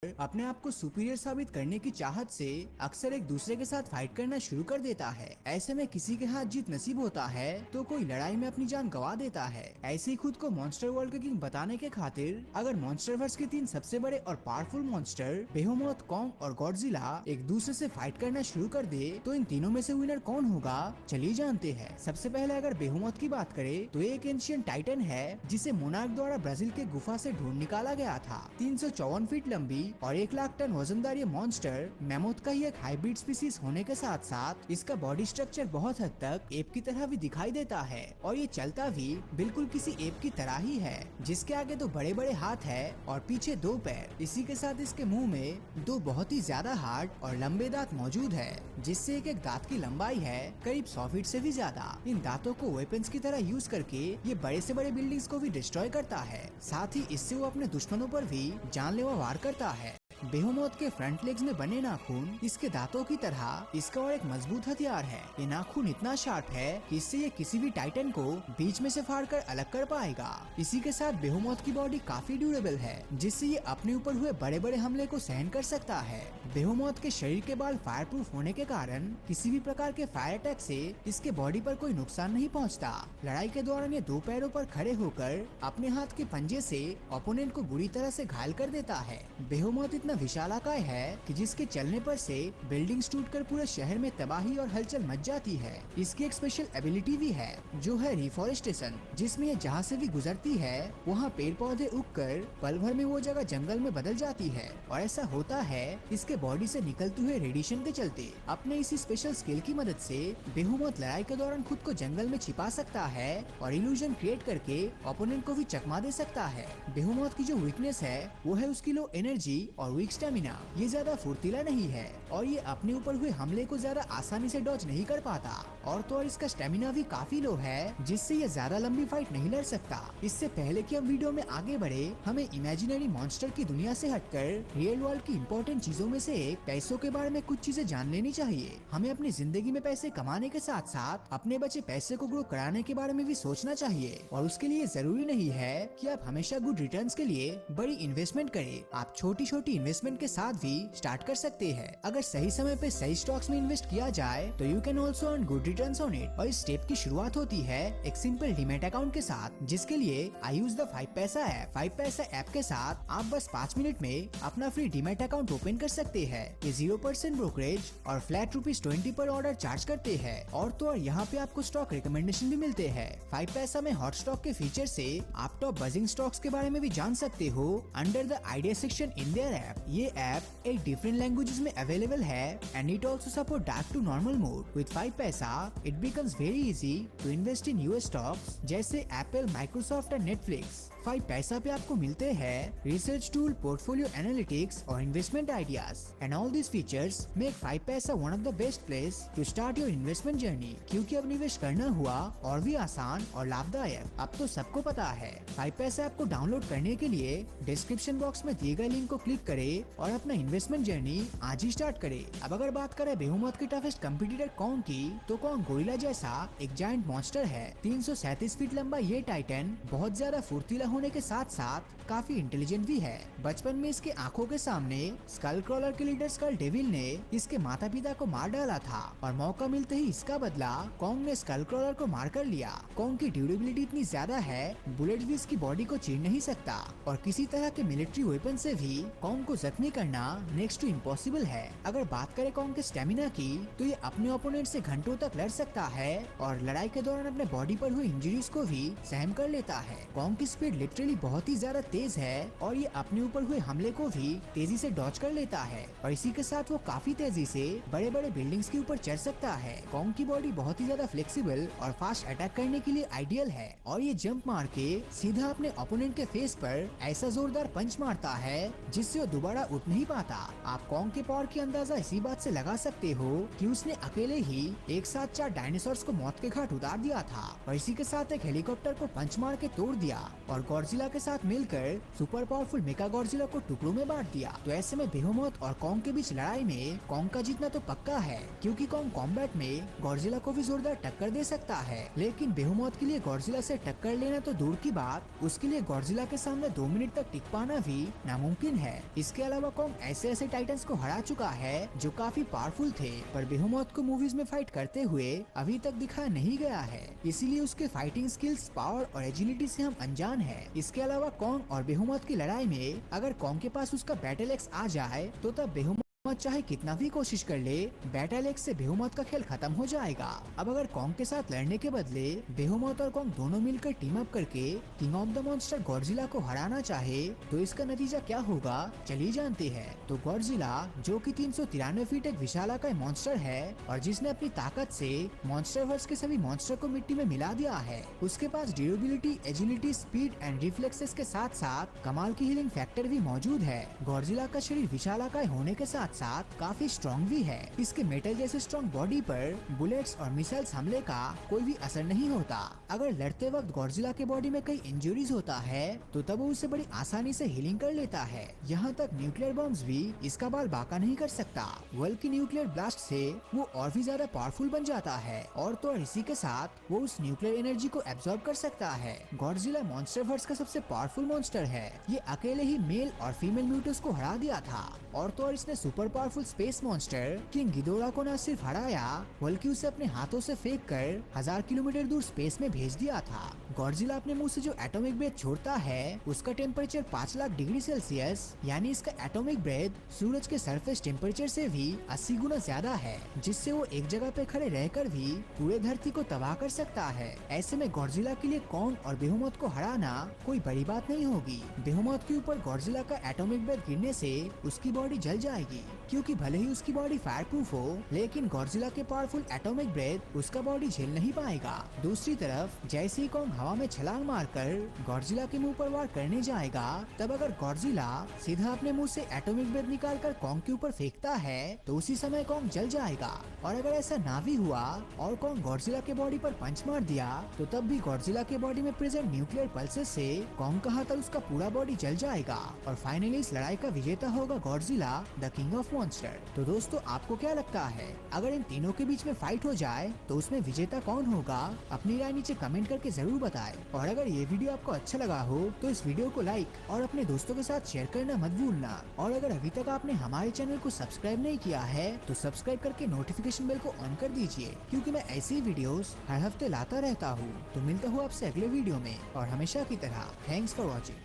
अपने आप को सुपीरियर साबित करने की चाहत से अक्सर एक दूसरे के साथ फाइट करना शुरू कर देता है। ऐसे में किसी के हाथ जीत नसीब होता है तो कोई लड़ाई में अपनी जान गंवा देता है। ऐसे ही खुद को मॉन्स्टर वर्ल्ड के किंग बताने के खातिर अगर मॉन्स्टरवर्स के 3 सबसे बड़े और पावरफुल मॉन्स्टर बेहेमोथ, कॉन्ग और गॉडजिला एक दूसरे से फाइट करना शुरू कर दे तो इन तीनों में से विनर कौन होगा, चलिए जानते हैं। सबसे पहले अगर बेहेमोथ की बात करें तो एक एंशिएंट टाइटन है जिसे मोनार्क द्वारा ब्राजील के गुफा से ढूंढ निकाला गया था। 354 फीट लंबी और 1 लाख टन वजनदार ये मॉन्स्टर मैमोथ का ही एक हाइब्रिड स्पीसीज होने के साथ साथ इसका बॉडी स्ट्रक्चर बहुत हद तक एप की तरह भी दिखाई देता है और ये चलता भी बिल्कुल किसी एप की तरह ही है, जिसके आगे 2 बड़े बड़े हाथ है और पीछे 2 पैर। इसी के साथ इसके मुंह में 2 बहुत ही ज्यादा हार्ड और लंबे दांत मौजूद है, जिससे एक एक दांत की लंबाई है करीब 100 फीट से भी ज्यादा। इन दांतों को वेपन्स की तरह यूज करके ये बड़े से बड़े बिल्डिंग्स को भी डिस्ट्रॉय करता है। साथ ही इससे वो अपने दुश्मनों पर भी जानलेवा वार करता है। बेहेमोथ के फ्रंट लेग्स में बने नाखून इसके दांतों की तरह इसका और एक मजबूत हथियार है। ये नाखून इतना शार्प है कि इससे ये किसी भी टाइटन को बीच में से फाड़कर अलग कर पाएगा। इसी के साथ बेहेमोथ की बॉडी काफी ड्यूरेबल है, जिससे ये अपने ऊपर हुए बड़े बड़े हमले को सहन कर सकता है। बेहेमोथ के शरीर के बाल फायर प्रूफ होने के कारण किसी भी प्रकार के फायर अटैक से इसके बॉडी पर कोई नुकसान नहीं पहुंचता। लड़ाई के दौरान ये 2 पैरों पर खड़े होकर अपने हाथ के पंजे से ओपोनेंट को बुरी तरह से घायल कर देता है। बेहेमोथ इतना विशालाकाय है कि जिसके चलने पर से बिल्डिंग्स टूटकर पूरे शहर में तबाही और हलचल मच जाती है। इसकी एक स्पेशल एबिलिटी भी है जो है रिफॉरेस्टेशन, जिसमें ये जहाँ से भी गुजरती है वहाँ पेड़ पौधे उगकर पल भर में वो जगह जंगल में बदल जाती है। और ऐसा होता है इसके बॉडी से निकलते हुए रेडिएशन के चलते। अपने इसी स्पेशल स्किल की मदद से बेहेमोथ लड़ाई के दौरान खुद को जंगल में छिपा सकता है और इल्यूजन क्रिएट करके ओपोनेंट को भी चकमा दे सकता है। बेहेमोथ की जो वीकनेस है वो है उसकी लो एनर्जी और वीक स्टेमिना। ये ज्यादा फुर्तीला नहीं है और ये अपने ऊपर हुए हमले को ज्यादा आसानी से डॉज नहीं कर पाता। और तो और इसका स्टेमिना भी काफी लो है, जिससे ये ज्यादा लंबी फाइट नहीं लड़ सकता। इससे पहले कि हम वीडियो में आगे बढ़े, हमें इमेजिनरी मॉन्स्टर की दुनिया से हटकर रियल वर्ल्ड की इम्पोर्टेंट चीजों में से एक पैसों के बारे में कुछ चीजें जान लेनी चाहिए। हमें अपनी जिंदगी में पैसे कमाने के साथ साथ अपने बचे पैसे को ग्रो कराने के बारे में भी सोचना चाहिए। और उसके लिए जरूरी नहीं है कि आप हमेशा गुड रिटर्न्स के लिए बड़ी इन्वेस्टमेंट करें। आप छोटी छोटी इन्वेस्टमेंट के साथ भी स्टार्ट कर सकते हैं। अगर सही समय पे सही स्टॉक्स में इन्वेस्ट किया जाए तो you can also earn good returns on it. और इस स्टेप की शुरुआत होती है एक सिंपल डीमैट अकाउंट के साथ, जिसके लिए आई यूज द 5 पैसा ऐप। 5 पैसा ऐप के साथ आप बस 5 मिनट में अपना फ्री डीमैट अकाउंट ओपन कर सकते हैं। ये 0% ब्रोकरेज और फ्लैट ₹20 पर ऑर्डर चार्ज करते हैं। और तो और यहाँ पे आपको स्टॉक रिकमेंडेशन भी मिलते हैं। 5 पैसा में हॉट स्टॉक के फीचर से आप टॉप बजिंग स्टॉक्स के बारे में भी जान सकते हो under the idea section in their app. ये ऐप 8 डिफरेंट लैंग्वेजेस में अवेलेबल है and it also support dark to normal mode. With 5 paisa it becomes very easy to invest in US stocks जैसे Apple, Microsoft and Netflix. 5 paisa पे आपको मिलते हैं research tool, portfolio analytics और investment ideas and all this features make 5 paisa one of the best place to start your investment journey. क्योंकि अब निवेश करना हुआ और भी आसान और लाभदायक। अब तो सबको पता है। 5 पैसा ऐप को डाउनलोड करने के लिए डिस्क्रिप्शन बॉक्स में दिए गए लिंक को क्लिक करें और अपना इन्वेस्टमेंट जर्नी आज ही स्टार्ट करें। अब अगर बात करें बेहेमोथ की टफेस्ट कंपटीटर कॉन्ग की, तो कॉन्ग गोरिल्ला जैसा एक जायंट मॉन्स्टर है। 337 फीट लंबा ये टाइटन बहुत ज्यादा फुर्तीला होने के साथ साथ काफी इंटेलिजेंट भी है। बचपन में इसके आंखों के सामने स्कल क्रॉलर के लीडर स्कल डेविल ने इसके माता पिता को मार डाला था और मौका मिलते ही इसका बदला कॉन्ग ने स्कल क्रॉलर को मार कर लिया। कॉन्ग की ड्यूरेबिलिटी इतनी ज्यादा है, बुलेट भी इसकी बॉडी को चीर नहीं सकता और किसी तरह के मिलिट्री वेपन से भी कॉन्ग को जख्मी करना नेक्स्ट टू इम्पॉसिबल है। अगर बात करें कॉन्ग के स्टेमिना की, तो ये अपने ओपोनेंट से घंटों तक लड़ सकता है और लड़ाई के दौरान अपने बॉडी पर हुई इंजरीज को भी सहन कर लेता है। कॉन्ग की स्पीड लिटरली बहुत ही ज्यादा तेज है और ये अपने ऊपर हुए हमले को भी तेजी से डॉज कर लेता है और इसी के साथ वो काफी तेजी से बड़े बड़े बिल्डिंग्स के ऊपर चढ़ सकता है। कॉन्ग की बॉडी बहुत ही ज्यादा फ्लेक्सिबल और फास्ट अटैक करने के लिए आइडियल है और ये जंप मार के सीधा अपने ओपोनेंट के फेस पर ऐसा जोरदार पंच मारता है जिससे वो दोबारा उठ नहीं पाता। आप कॉन्ग के पावर की अंदाजा इसी बात से लगा सकते हो कि उसने अकेले ही एक साथ 4 डायनासोर्स को मौत के घाट उतार दिया था और इसी के साथ एक हेलीकॉप्टर को पंच मार के तोड़ दिया। और गॉडजिला के साथ मिलकर सुपर पावरफुल मेगा गॉडजिला को टुकड़ों में बांट दिया। तो ऐसे में बेहेमोथ और कॉन्ग के बीच लड़ाई में कॉन्ग का जीतना तो पक्का है, क्योंकि कॉन्ग कॉम्बैट में गॉडजिला को भी जोरदार टक्कर दे सकता है। लेकिन बेहेमोथ के लिए गॉडजिला से टक्कर लेना तो दूर की बात, उसके लिए गॉडजिला के सामने 2 मिनट तक टिक पाना भी नामुमकिन है। इसके अलावा कॉन्ग ऐसे टाइटन्स को हरा चुका है जो काफी पावरफुल थे, पर बेहेमोथ को मूवीज में फाइट करते हुए अभी तक दिखाया नहीं गया है, इसीलिए उसके फाइटिंग स्किल्स, पावर और एजिलिटी से हम अनजान हैं। इसके अलावा कॉन्ग और बेहेमोथ की लड़ाई में अगर कॉन्ग के पास उसका बैटल एक्स आ जाए तो तब बेहेमोथ चाहे कितना भी कोशिश कर ले, बैटल एक्स से बेहेमोथ का खेल खत्म हो जाएगा। अब अगर कॉन्ग के साथ लड़ने के बदले बेहेमोथ और कॉन्ग दोनों मिलकर टीम अप करके king of the monster Godzilla को हराना चाहे तो इसका नतीजा क्या होगा चलिए जानते हैं। तो गॉडजिला, जो कि 393 फीट एक विशालाकाय मॉन्स्टर है और जिसने अपनी ताकत से मॉन्स्टरवर्स के सभी मॉन्स्टर को मिट्टी में मिला दिया है, उसके पास durability, agility, speed and reflexes के साथ साथ कमाल की हीलिंग फैक्टर भी मौजूद है। गॉडजिला का शरीर विशालाकाय होने के साथ साथ काफी स्ट्रॉन्ग भी है। इसके मेटल जैसे स्ट्रॉन्ग बॉडी पर बुलेट्स और मिसाइल्स हमले का कोई भी असर नहीं होता। अगर लड़ते वक्त गॉडजिला के बॉडी में कई इंजरीज होता है तो तब वो उसे बड़ी आसानी से हीलिंग कर लेता है। यहाँ तक न्यूक्लियर बॉम्ब्स भी इसका बाल बाका नहीं कर सकता, बल्कि न्यूक्लियर ब्लास्ट से वो और भी ज्यादा पावरफुल बन जाता है और तो और इसी के साथ वो उस न्यूक्लियर एनर्जी को एब्जॉर्ब कर सकता है। गॉडजिला मॉन्स्टरवर्स का सबसे पावरफुल मॉन्स्टर है। ये अकेले ही मेल और फीमेल म्यूटेंट्स को हरा दिया था और तो और इसने super powerful space monster king Ghidorah को न सिर्फ हराया बल्कि उसे अपने हाथों से फेंक कर 1000 किलोमीटर दूर स्पेस में भेज दिया था। गॉडजिला अपने मुंह से जो एटॉमिक ब्रेथ छोड़ता है उसका टेम्परेचर 5 लाख डिग्री सेल्सियस, यानी इसका एटॉमिक ब्रेथ सूरज के सरफेस टेम्परेचर से भी 80 गुना ज्यादा है, जिससे वो एक जगह पे खड़े रहकर भी पूरे धरती को तबाह कर सकता है। ऐसे में गॉडजिला के लिए कॉन्ग और बेहेमोथ को हराना कोई बड़ी बात नहीं होगी। बेहेमोथ के ऊपर गॉडजिला का एटॉमिक ब्रेथ गिरने से उसकी बॉडी जल जाएगी, क्योंकि भले ही उसकी बॉडी फायर प्रूफ हो, लेकिन गॉडजिला के पावरफुल एटॉमिक ब्रेथ उसका बॉडी झेल नहीं पाएगा। दूसरी तरफ जैसे ही कॉन्ग हवा में छलांग मारकर गॉडजिला के मुंह पर वार करने जाएगा, तब अगर गॉडजिला सीधा अपने मुंह से एटॉमिक ब्रेथ निकालकर कॉन्ग के ऊपर फेंकता है तो उसी समय कॉन्ग जल जाएगा। और अगर ऐसा ना भी हुआ और कॉन्ग गॉडजिला के बॉडी पर पंच मार दिया तो तब भी गॉडजिला के बॉडी में प्रेजेंट न्यूक्लियर पल्सेस से कॉन्ग का हाथ और उसका पूरा बॉडी जल जाएगा और फाइनली इस लड़ाई का विजेता होगा Godzilla, the king of monster. तो दोस्तों, आपको क्या लगता है, अगर इन तीनों के बीच में फाइट हो जाए तो उसमें विजेता कौन होगा? अपनी राय नीचे कमेंट करके जरूर बताएं। और अगर ये वीडियो आपको अच्छा लगा हो तो इस वीडियो को लाइक और अपने दोस्तों के साथ शेयर करना मत भूलना। और अगर अभी तक आपने हमारे चैनल को सब्सक्राइब नहीं किया है तो सब्सक्राइब करके नोटिफिकेशन बेल को ऑन कर दीजिए, क्योंकि मैं ऐसी वीडियोस हर हफ्ते लाता रहता हूँ। तो मिलता हूँ आपसे अगले वीडियो में और हमेशा की तरह थैंक्स फॉर वॉचिंग।